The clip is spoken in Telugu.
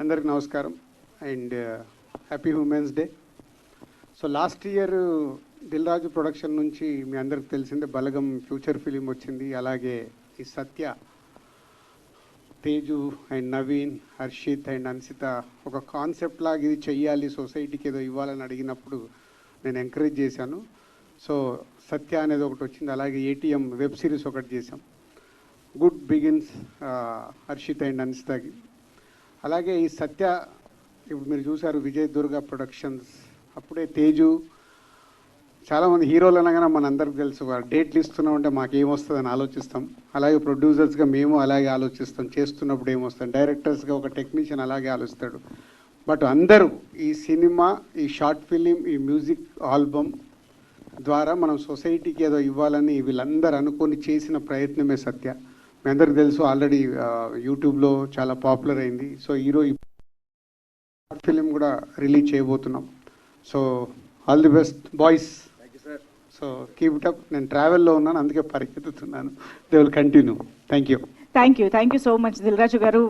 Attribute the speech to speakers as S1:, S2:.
S1: అందరికి నమస్కారం and happy women's day. So last year Dil Raju production నుంచి మీ అందరికి తెలిసిందే బలగం ఫ్యూచర్ ఫిలిం వచ్చింది. అలాగే ఈ సత్య, తేజు అండ్ నవీన్, హర్షిత్ అండ్ అన్సిత ఒక కాన్సెప్ట్ లాగా ఇది చెయ్యాలి, సొసైటీకి ఏదో ఇవ్వాలని అడిగినప్పుడు నేను ఎంకరేజ్ చేశాను. సో సత్య అనేది ఒకటి వచ్చింది. అలాగే ఏటీఎం వెబ్ సిరీస్ ఒకటి చేశాం. గుడ్ బిగిన్స్ హర్షిత్ అండ్ అన్సితకి. అలాగే ఈ సత్య ఇప్పుడు మీరు చూసారు విజయ్ దుర్గా ప్రొడక్షన్స్. అప్పుడే తేజు, చాలామంది హీరోలు అనగానే మన అందరికి తెలుసు డేట్లు ఇస్తున్నామంటే మాకేమొస్తుందని ఆలోచిస్తాం. అలాగే ప్రొడ్యూసర్స్గా మేము అలాగే ఆలోచిస్తాం, చేస్తున్నప్పుడు ఏమొస్తాం. డైరెక్టర్స్గా ఒక టెక్నీషియన్ అలాగే ఆలోచిస్తాడు. బట్ అందరూ ఈ సినిమా, ఈ షార్ట్ ఫిలిం, ఈ మ్యూజిక్ ఆల్బమ్ ద్వారా మనం సొసైటీకి ఏదో ఇవ్వాలని వీళ్ళందరూ అనుకొని చేసిన ప్రయత్నమే సత్య. మీ అందరికి తెలుసు, ఆల్రెడీ యూట్యూబ్లో చాలా పాపులర్ అయింది. సో ఈరోజు షార్ట్ ఫిలిం కూడా రిలీజ్ చేయబోతున్నాం. So all the best boys. So keep it up. నేను ట్రావెల్లో ఉన్నాను, అందుకే పరిగెత్తుతున్నాను. They will continue. Thank you
S2: so much Dil Raju గారు.